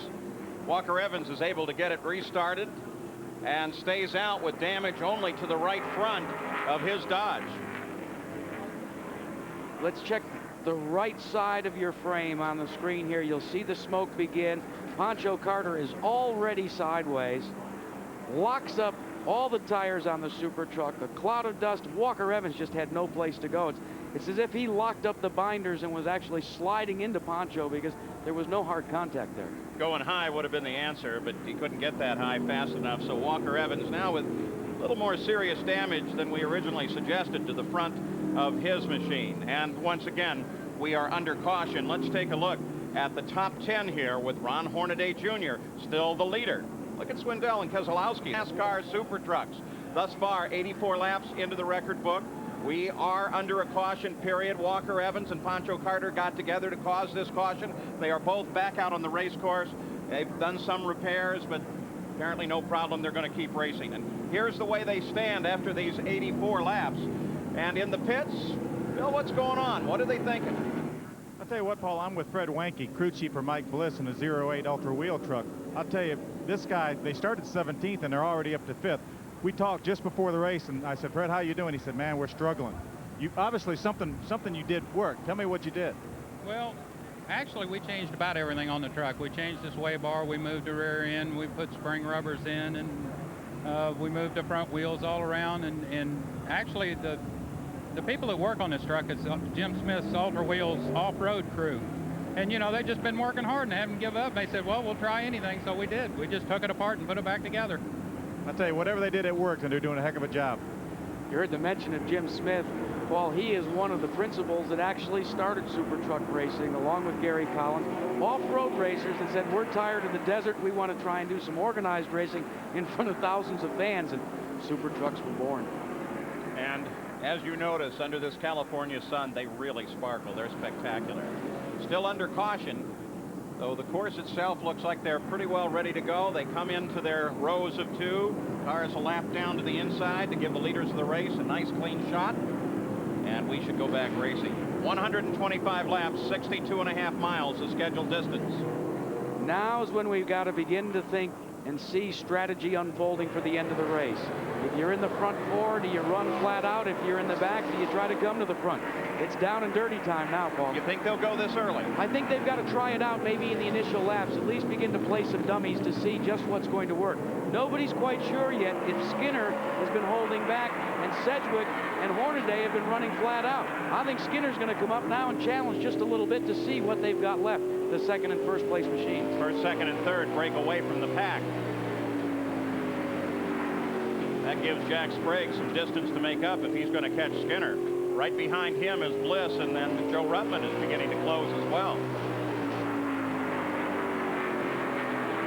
Walker Evans is able to get it restarted and stays out with damage only to the right front of his Dodge. Let's check the right side of your frame on the screen here. You'll see the smoke begin. Pancho Carter is already sideways, locks up all the tires on the Super Truck. A cloud of dust. Walker Evans just had no place to go. It's as if he locked up the binders and was actually sliding into Pancho because there was no hard contact there. Going high would have been the answer, but he couldn't get that high fast enough. So Walker Evans now with a little more serious damage than we originally suggested to the front of his machine. And once again, we are under caution. Let's take a look at the top 10 here with Ron Hornaday Jr. still the leader. Look at Swindell and Keselowski. NASCAR Super Trucks. Thus far, 84 laps into the record book. We are under a caution period. Walker Evans and Pancho Carter got together to cause this caution. They are both back out on the race course. They've done some repairs, but apparently no problem. They're going to keep racing. And here's the way they stand after these 84 laps. And in the pits, Bill, what's going on? What are they thinking? I'll tell you what, Paul, I'm with Fred Wanke, crew chief for Mike Bliss in a 08 Ultra Wheel truck. I'll tell you, this guy, they started 17th and they're already up to 5th. We talked just before the race, and I said, Fred, how you doing? He said, man, we're struggling. You obviously something you did work. Tell me what you did. Well, actually, we changed about everything on the truck. We changed the sway bar, we moved the rear end, we put spring rubbers in, and we moved the front wheels all around. And actually, the people that work on this truck is Jim Smith's Ultra Wheels off-road crew. And, you know, they've just been working hard and haven't given up. They said, well, we'll try anything, so we did. We just took it apart and put it back together. I'll tell you, whatever they did, it worked, and they're doing a heck of a job. You heard the mention of Jim Smith. Well, he is one of the principals that actually started Super Truck racing, along with Gary Collins, off-road racers that said, we're tired of the desert. We want to try and do some organized racing in front of thousands of fans, and Super Trucks were born. And as you notice, under this California sun, they really sparkle. They're spectacular. Still under caution, though the course itself looks like they're pretty well ready to go. They come into their rows of 2. Cars a lap down to the inside to give the leaders of the race a nice clean shot. And we should go back racing. 125 laps, 62.5 miles the scheduled distance. Now is when we've got to begin to think and see strategy unfolding for the end of the race. If you're in the front four, do you run flat out? If you're in the back, do you try to come to the front? It's down and dirty time now, Paul. You think they'll go this early? I think they've got to try it out maybe in the initial laps, at least begin to play some dummies to see just what's going to work. Nobody's quite sure yet if Skinner has been holding back and Sedgwick and Hornaday have been running flat out. I think Skinner's going to come up now and challenge just a little bit to see what they've got left, the second and first place machines. First, second, and third break away from the pack. That gives Jack Sprague some distance to make up if he's going to catch Skinner. Right behind him is Bliss, and then Joe Ruttman is beginning to close as well.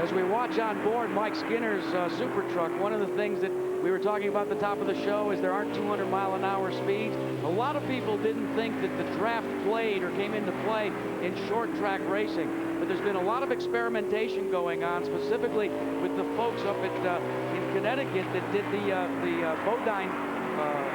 As we watch on board Mike Skinner's SuperTruck, one of the things that we were talking about at the top of the show is there aren't 200-mile-an-hour speeds. A lot of people didn't think that the draft played or came into play in short track racing, but there's been a lot of experimentation going on, specifically with the folks up at in Connecticut that did the Bodine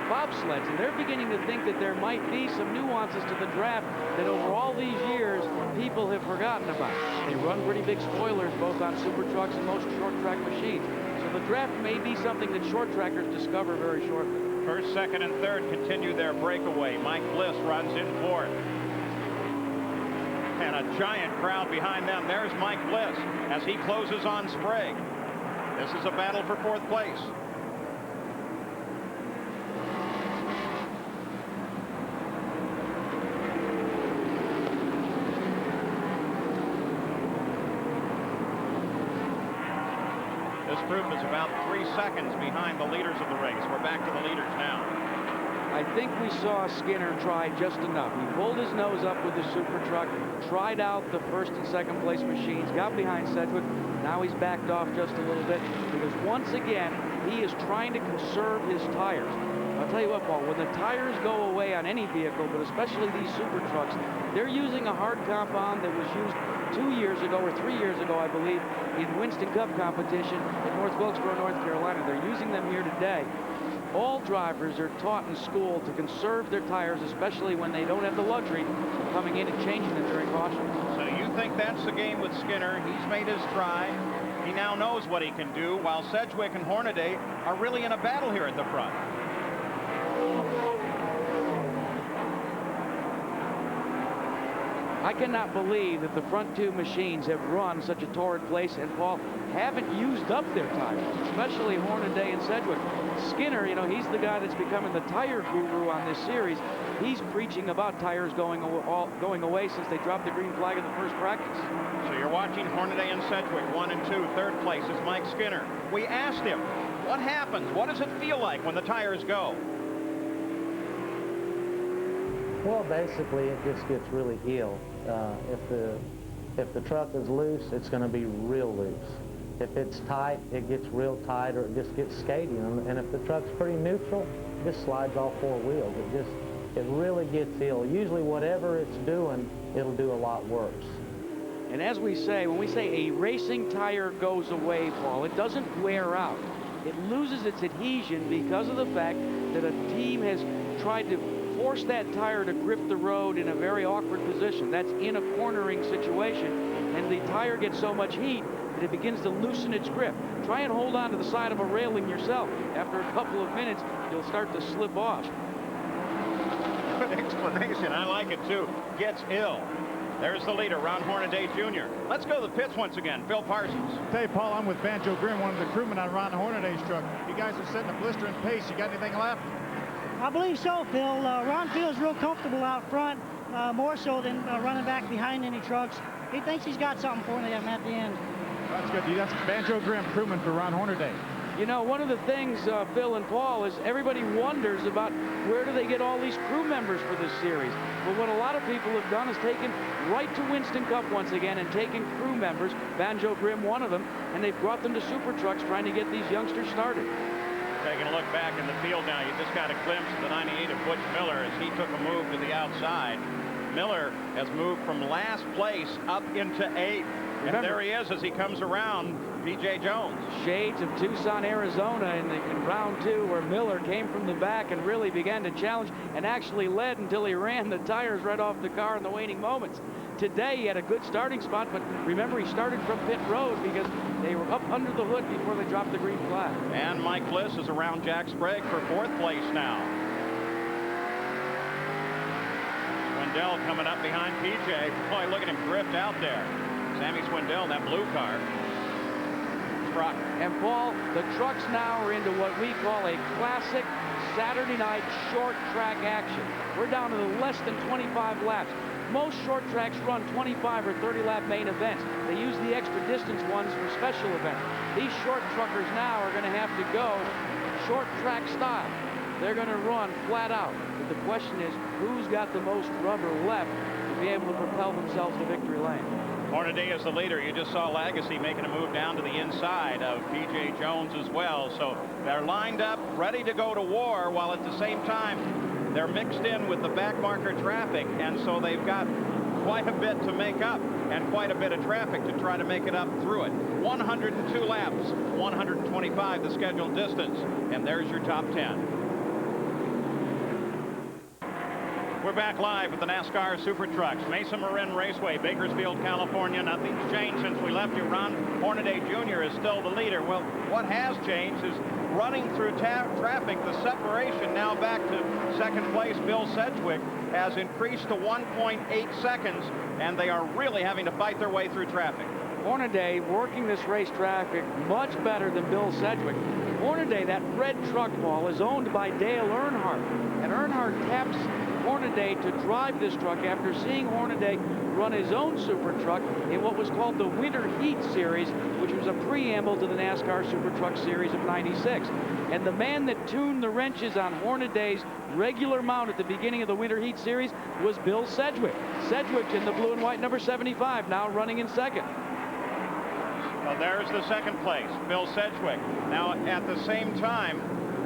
bobsleds, and they're beginning to think that there might be some nuances to the draft that over all these years people have forgotten about. They run pretty big spoilers both on SuperTrucks and most short track machines. So the draft may be something that short trackers discover very shortly. First, second, and third continue their breakaway. Mike Bliss runs in fourth. And a giant crowd behind them. There's Mike Bliss as he closes on Sprague. This is a battle for fourth place. This group is about 3 seconds behind the leaders of the race. We're back to the leaders now. I think we saw Skinner try just enough. He pulled his nose up with the SuperTruck, tried out the first and second place machines, got behind Sedgwick. Now he's backed off just a little bit because once again, he is trying to conserve his tires. I'll tell you what, Paul, when the tires go away on any vehicle, but especially these SuperTrucks, they're using a hard compound that was used 2 years ago or 3 years ago, I believe, in Winston Cup competition in North Wilkesboro, North Carolina. They're using them here today. All drivers are taught in school to conserve their tires, especially when they don't have the luxury of coming in and changing them during caution. So you think that's the game with Skinner? He's made his try. He now knows what he can do, while Sedgwick and Hornaday are really in a battle here at the front. I cannot believe that the front two machines have run such a torrid place and, Paul, haven't used up their tires, especially Hornaday and Sedgwick. Skinner, you know, he's the guy that's becoming the tire guru on this series. He's preaching about tires going away since they dropped the green flag in the first practice. So you're watching Hornaday and Sedgwick, 1 and 2. Third place is Mike Skinner. We asked him, what happens? What does it feel like when the tires go? Well, basically, it just gets really ill. If the truck is loose, it's going to be real loose. If it's tight, it gets real tight, or it just gets skaty. And if the truck's pretty neutral, it just slides off four wheels. It really gets ill. Usually, whatever it's doing, it'll do a lot worse. And as we say, when we say a racing tire goes away, Paul, it doesn't wear out. It loses its adhesion because of the fact that a team has tried to force that tire to grip the road in a very awkward position. That's in a cornering situation, and the tire gets so much heat that it begins to loosen its grip. Try and hold on to the side of a railing yourself. After a couple of minutes, you'll start to slip off. Good explanation. I like it, too. Gets ill. There's the leader, Ron Hornaday Jr. Let's go to the pits once again. Phil Parsons. Hey, Paul, I'm with Banjo Grimm, one of the crewmen on Ron Hornaday's truck. You guys are setting a blistering pace. You got anything left? I believe so, Phil. Ron feels real comfortable out front, more so than running back behind any trucks. He thinks he's got something for them at the end. That's good. That's Banjo Grimm, crewman for Ron Hornaday. You know, one of the things, Phil and Paul, is everybody wonders about where do they get all these crew members for this series. Well, what a lot of people have done is taken right to Winston Cup once again and taken crew members, Banjo Grimm one of them, and they've brought them to SuperTrucks trying to get these youngsters started. Taking a look back in the field now, you just got a glimpse of the 98 of Butch Miller as he took a move to the outside. Miller has moved from last place up into 8th. And there he is as he comes around P.J. Jones. Shades of Tucson, Arizona in round 2, where Miller came from the back and really began to challenge and actually led until he ran the tires right off the car in the waning moments. today he had a good starting spot, but remember, he started from pit road because they were up under the hood before they dropped the green flag. And Mike Bliss is around Jack Sprague for 4th place now. Swindell coming up behind PJ. Boy, look at him drift out there. Sammy Swindell in that blue car. Truck. And Paul, the trucks now are into what we call a classic Saturday night short track action. We're down to the less than 25 laps. Most short tracks run 25 or 30 lap main events. They use the extra distance ones for special events. These short truckers now are going to have to go short track style. They're going to run flat out. But the question is, who's got the most rubber left to be able to propel themselves to victory lane? Hornaday is the leader. You just saw Lagacy making a move down to the inside of P.J. Jones as well. So they're lined up, ready to go to war, while at the same time they're mixed in with the back marker traffic. And so they've got quite a bit to make up and quite a bit of traffic to try to make it up through it. 102 laps, 125 the scheduled distance. And there's your top 10. We're back live with the NASCAR Super Trucks, Mesa Marin Raceway, Bakersfield, California. Nothing's changed since we left you. Ron Hornaday Jr. is still the leader. Well, what has changed is running through traffic. The separation now back to second place. Bill Sedgwick has increased to 1.8 seconds, and they are really having to fight their way through traffic. Hornaday working this race traffic much better than Bill Sedgwick. Hornaday, that red truck, Paul, is owned by Dale Earnhardt, and Earnhardt taps Hornaday to drive this truck after seeing Hornaday run his own Super Truck in what was called the Winter Heat Series, which was a preamble to the NASCAR Super Truck Series of '96. And the man that tuned the wrenches on Hornaday's regular mount at the beginning of the Winter Heat Series was Bill Sedgwick. Sedgwick in the blue and white number 75, now running in second. Well, there's the second place, Bill Sedgwick. Now, at the same time,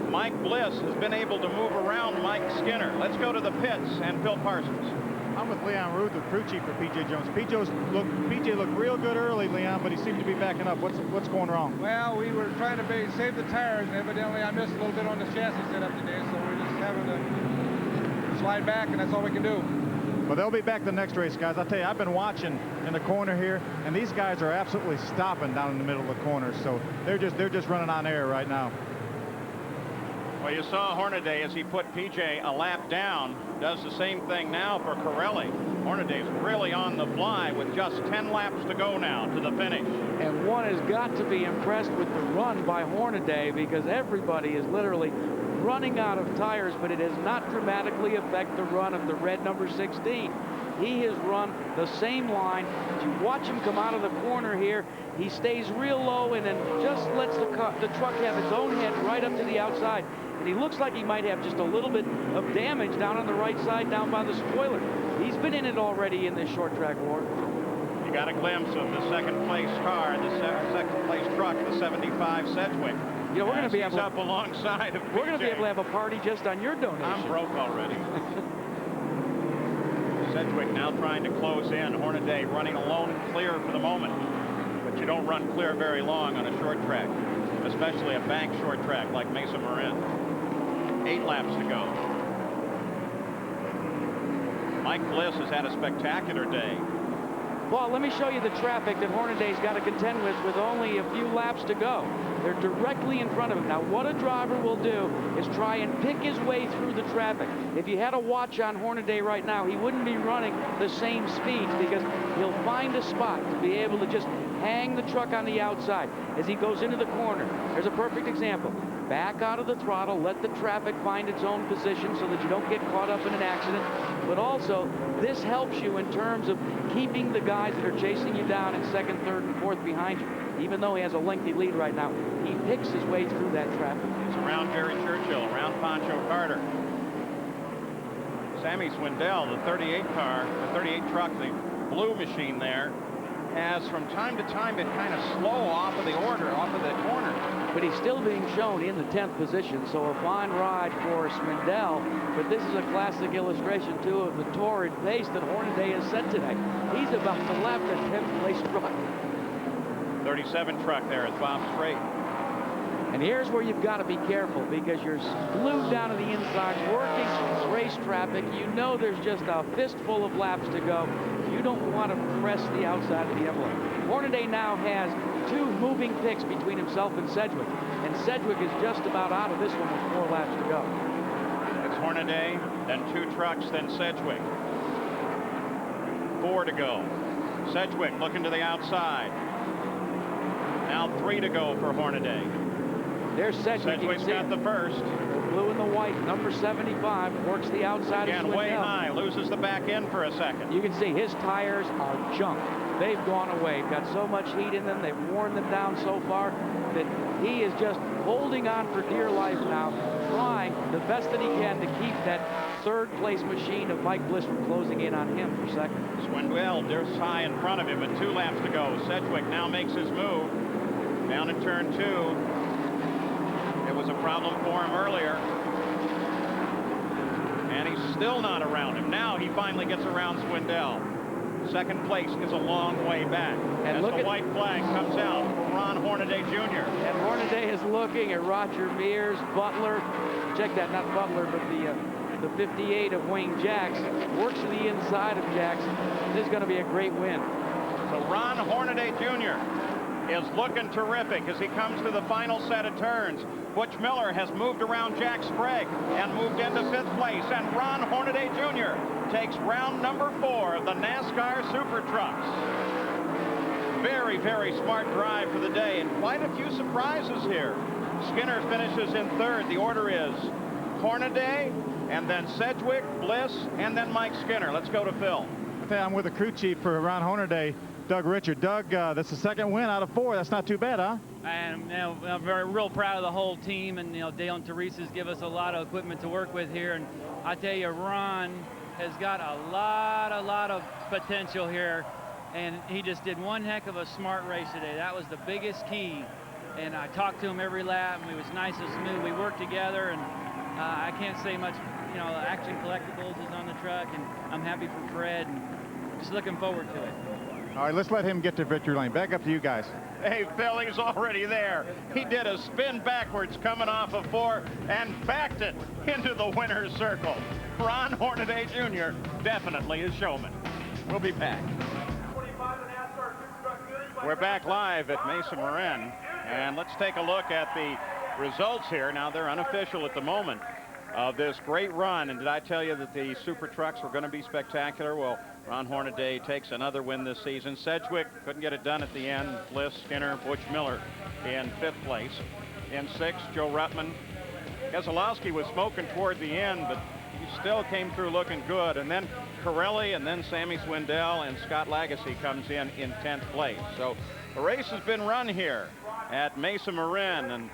Mike Bliss has been able to move around Mike Skinner. Let's go to the pits and Phil Parsons. I'm with Leon Ruth, the crew chief for P.J. Jones. P.J. looked real good early, Leon, but he seemed to be backing up. What's going wrong? Well, we were trying to save the tires, and evidently I missed a little bit on the chassis setup today, so we're just having to slide back, and that's all we can do. Well, they'll be back the next race, guys. I'll tell you, I've been watching in the corner here, and these guys are absolutely stopping down in the middle of the corner, so they're just running on air right now. Well, you saw Hornaday as he put PJ a lap down, does the same thing now for Corelli. Hornaday's really on the fly with just 10 laps to go now to the finish. And one has got to be impressed with the run by Hornaday, because everybody is literally running out of tires, but it does not dramatically affect the run of the red number 16. He has run the same line. As you watch him come out of the corner here, he stays real low and then just lets the truck have its own head right up to the outside. And he looks like he might have just a little bit of damage down on the right side, down by the spoiler. He's been in it already in this short track war. You got a glimpse of the second place car, the second place truck, the 75 Sedgwick. You know, we're going to be able up alongside of we're going to be able to have a party just on your donation. I'm broke already. Sedgwick now trying to close in. Hornaday running alone and clear for the moment. But you don't run clear very long on a short track, especially a bank short track like Mesa Marin. 8 laps to go. Mike Bliss has had a spectacular day. Well, let me show you the traffic that Hornaday's got to contend with only a few laps to go. They're directly in front of him. Now, what a driver will do is try and pick his way through the traffic. If you had a watch on Hornaday right now, he wouldn't be running the same speeds, because he'll find a spot to be able to just hang the truck on the outside as he goes into the corner. There's a perfect example. Back out of the throttle, let the traffic find its own position so that you don't get caught up in an accident. But also, this helps you in terms of keeping the guys that are chasing you down in second, third, and fourth behind you. Even though he has a lengthy lead right now, he picks his way through that traffic. He's around Jerry Churchill, around Pancho Carter. Sammy Swindell, the 38 car, the 38 truck, the blue machine there, has from time to time been kind of slow off of the order, off of the corner. But he's still being shown in the 10th position, so a fine ride for Swindell. But this is a classic illustration, too, of the torrid pace that Hornaday has set today. He's about to lap the 10th place truck. 37 truck there at Bob Strait. And here's where you've got to be careful, because you're glued down to the inside, working race traffic. You know there's just a fistful of laps to go. You You don't want to press the outside of the envelope. Hornaday now has 2 moving picks between himself and Sedgwick. And Sedgwick is just about out of this one with 4 laps to go. It's Hornaday, then 2 trucks, then Sedgwick. 4 to go. Sedgwick looking to the outside. Now 3 to go for Hornaday. There's Sedgwick. Sedgwick's got the first. Blue and the white, number 75, works the outside of Again, way high, loses the back end for a second. You can see his tires are junk. They've gone away. Got so much heat in them. They've worn them down so far that he is just holding on for dear life now, trying the best that he can to keep that 3rd place machine of Mike Bliss from closing in on him for second. Swindell just high in front of him with 2 laps to go. Sedgwick now makes his move down in turn 2. It was a problem for him earlier. And he's still not around him. Now he finally gets around Swindell. Second place is a long way back. And as the white flag comes out, Ron Hornaday Jr. And Hornaday is looking at Roger Mears, Butler. Check that, not Butler, but the 58 of Wayne Jacks. Works to the inside of Jacks. This is going to be a great win. So Ron Hornaday Jr. is looking terrific as he comes to the final set of turns. Butch Miller has moved around Jack Sprague and moved into 5th place. And Ron Hornaday Jr. takes round number 4 of the NASCAR Super Trucks. Very, very smart drive for the day, and quite a few surprises here. Skinner finishes in 3rd. The order is Hornaday, and then Sedgwick, Bliss, and then Mike Skinner. Let's go to Phil. I'm with the crew chief for Ron Hornaday, Doug Richard. Doug, that's the 2nd win out of 4. That's not too bad, huh? And I'm real proud of the whole team, and Dale and Teresa's give us a lot of equipment to work with here. And I tell you, Ron has got a lot of potential here, and he just did one heck of a smart race today. That was the biggest key. And I talked to him every lap, and he was nice and smooth. We worked together, and I can't say much. Action Collectibles is on the truck, and I'm happy for Fred, and just looking forward to it. All right, let's let him get to victory lane. Back up to you guys. Hey, Phil, he's already there. He did a spin backwards coming off of 4 and backed it into the winner's circle. Ron Hornaday Jr. definitely a showman. We'll be back. We're back live at Mesa Marin, and let's take a look at the results here. Now, they're unofficial at the moment of this great run. And did I tell you that the Super Trucks were going to be spectacular? Well, Ron Hornaday takes another win this season. Sedgwick couldn't get it done at the end. Bliss, Skinner, Butch Miller in 5th place. In 6th, Joe Ruttman. Keselowski was smoking toward the end, but he still came through looking good. And then Corelli, and then Sammy Swindell, and Scott Lagasse comes in 10th place. So the race has been run here at Mesa Marin, and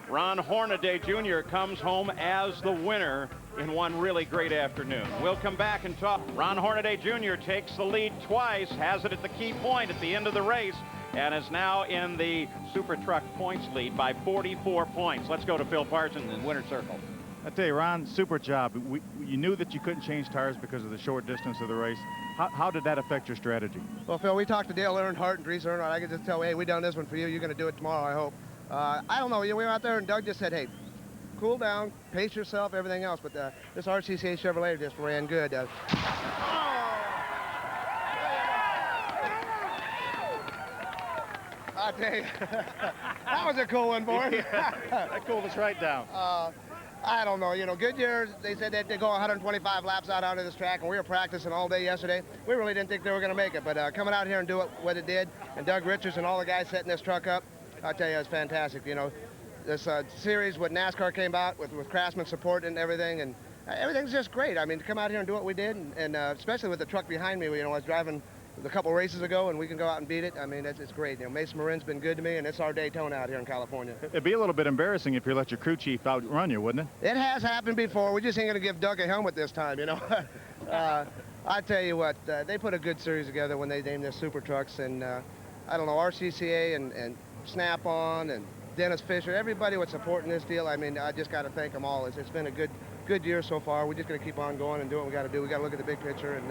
Ron Hornaday Jr. comes home as the winner in one really great afternoon. We'll come back and talk. Ron Hornaday Jr. takes the lead twice, has it at the key point at the end of the race, and is now in the Super Truck points lead by 44 points. Let's go to Phil Parsons in winner's circle. I tell you, Ron, super job. You knew that you couldn't change tires because of the short distance of the race. How did that affect your strategy? Well, Phil, we talked to Dale Earnhardt and Teresa Earnhardt. I could just tell, hey, we done this one for you. You're going to do it tomorrow, I hope. I don't know. We were out there, and Doug just said, hey, cool down, pace yourself, everything else. But this RCCA Chevrolet just ran good. I tell you, that was a cool one, boy. That cooled us right down. I don't know. Goodyear, they said that they go 125 laps out onto this track, and we were practicing all day yesterday. We really didn't think they were going to make it, but coming out here and do what it did, and Doug Richards and all the guys setting this truck up, I tell you, it's fantastic. This series with NASCAR came out with Craftsman support and everything, and everything's just great. I mean, to come out here and do what we did, and especially with the truck behind me, I was driving a couple races ago, and we can go out and beat it. I mean, it's great. Mesa Marin's been good to me, and it's our Daytona out here in California. It'd be a little bit embarrassing if you let your crew chief outrun you, wouldn't it? It has happened before. We just ain't going to give Doug a helmet this time, I tell you what, they put a good series together when they named their Super Trucks, and I don't know, RCCA and Snap-on and Dennis Fisher, everybody was supporting this deal. I mean, I just got to thank them all. It's been a good year so far. We're just going to keep on going and do what we got to do. We got to look at the big picture, and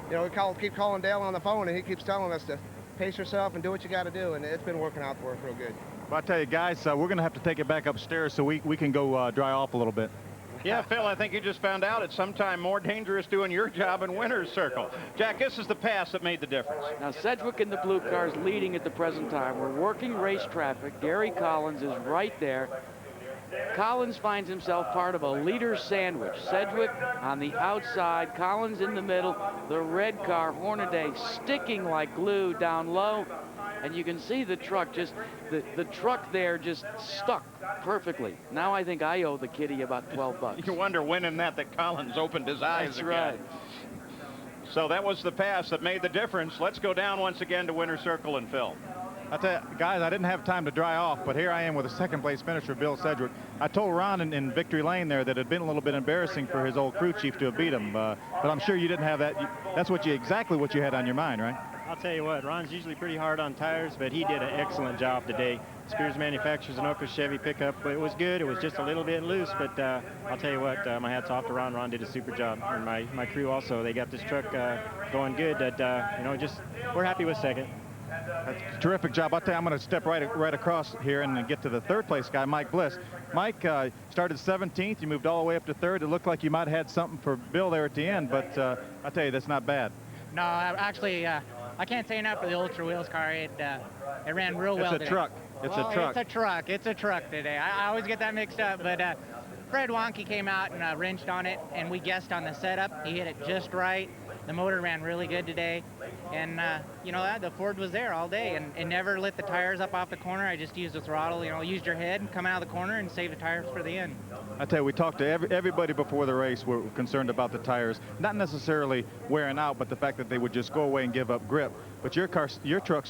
we keep calling Dale on the phone, and he keeps telling us to pace yourself and do what you got to do, and it's been working out for us real good. Well, I tell you guys, we're going to have to take it back upstairs so we can go dry off a little bit. Yeah, Phil, I think you just found out it's sometime more dangerous doing your job in winner's circle. Jack, this is the pass that made the difference. Now, Sedgwick in the blue car is leading at the present time. We're working race traffic. Gary Collins is right there. Collins finds himself part of a leader's sandwich. Sedgwick on the outside, Collins in the middle, the red car, Hornaday, sticking like glue down low. And you can see the truck just, the truck there just stuck perfectly. Now I think I owe the kitty about 12 bucks. You wonder when in that Collins opened his eyes That's again. right. So that was the pass that made the difference. Let's go down once again to winner's circle and Phil. I tell you, guys, I didn't have time to dry off, but here I am with a second-place finisher, Bill Sedgwick. I told Ron in Victory Lane there that it had been a little bit embarrassing for his old crew chief to have beat him, but I'm sure you didn't have that. That's exactly what you had on your mind, right? I'll tell you what, Ron's usually pretty hard on tires, but he did an excellent job today. Spears Manufacturers and Oka Chevy pickup, but it was good. It was just a little bit loose, but I'll tell you what, my hat's off to Ron. Ron did a super job, and my crew also. They got this truck going good. That you know, just we're happy with second. That's a terrific job. I'll tell you, I'm going to step right across here and get to the third place guy, Mike Bliss. Mike started 17th. You moved all the way up to third. It looked like you might have had something for Bill there at the end, but I'll tell you, that's not bad. No, actually, I can't say enough for the Ultra Wheels car. It ran real well today. It's a truck. It's a truck. It's a truck. It's a truck today. I always get that mixed up, but Fred Wonky came out and wrenched on it, and we guessed on the setup. He hit it just right. The motor ran really good today, and you know, the Ford was there all day and never lit the tires up off the corner. I just used the throttle, you know, used your head and come out of the corner and save the tires for the end. I tell you, we talked to everybody before the race. Were concerned about the tires, not necessarily wearing out, but the fact that they would just go away and give up grip. But your truck,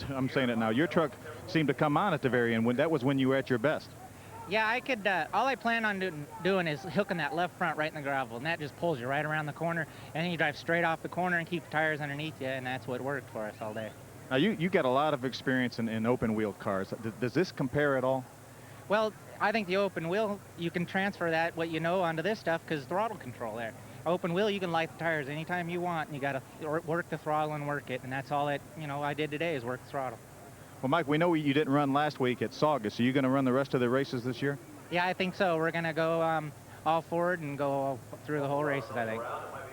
I'm saying it now, your truck seemed to come on at the very end. That was when you were at your best. Yeah, I could, all I plan on doing is hooking that left front right in the gravel, and that just pulls you right around the corner, and then you drive straight off the corner and keep the tires underneath you, and that's what worked for us all day. Now, you got a lot of experience in open-wheel cars. Does this compare at all? Well, I think the open wheel, you can transfer that, what you know, onto this stuff, because throttle control there. Open wheel, you can light the tires anytime you want, and you got to work the throttle and work it, and that's all that, you know, I did today is work the throttle. Well, Mike, we know you didn't run last week at Saugus. Are you going to run the rest of the races this year? Yeah, I think so. We're going to go all forward and go all through the whole races, I think.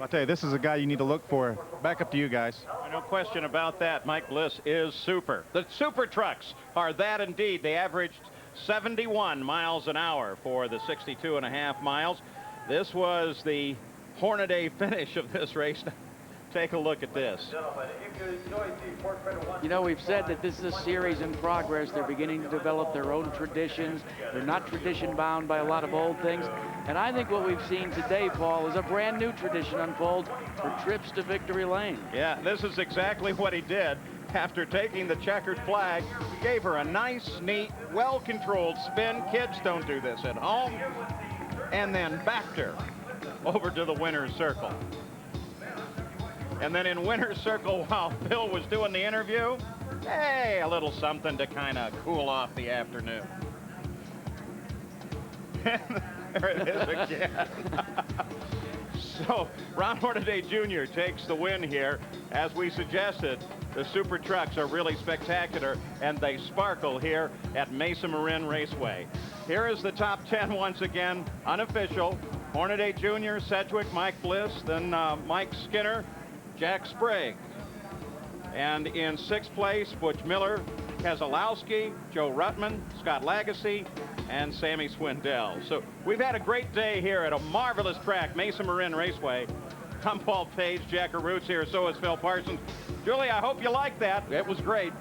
I'll tell you, this is a guy you need to look for. Back up to you guys. No question about that. Mike Bliss is super. The Super Trucks are that indeed. They averaged 71 miles an hour for the 62.5 miles. This was the Hornaday finish of this race. Take a look at this. You know, we've said that this is a series in progress. They're beginning to develop their own traditions. They're not tradition bound by a lot of old things. And I think what we've seen today, Paul, is a brand new tradition unfold for trips to Victory Lane. Yeah, this is exactly what he did. After taking the checkered flag, he gave her a nice, neat, well-controlled spin. Kids don't do this at home. And then backed her over to the winner's circle. And then in winner's circle, while Bill was doing the interview, hey, a little something to kind of cool off the afternoon. There it is again. So Ron Hornaday Jr. takes the win here. As we suggested, the Super Trucks are really spectacular, and they sparkle here at Mesa Marin Raceway. Here is the top 10 once again, unofficial. Hornaday Jr., Sedgwick, Mike Bliss, then Mike Skinner, Jack Sprague. And in 6th place, Butch Miller, Keselowski, Joe Ruttman, Scott Lagasse, and Sammy Swindell. So we've had a great day here at a marvelous track, Mesa Marin Raceway. I'm Paul Page, Jack Roots here, so is Phil Parsons. Julie, I hope you liked that. It was great.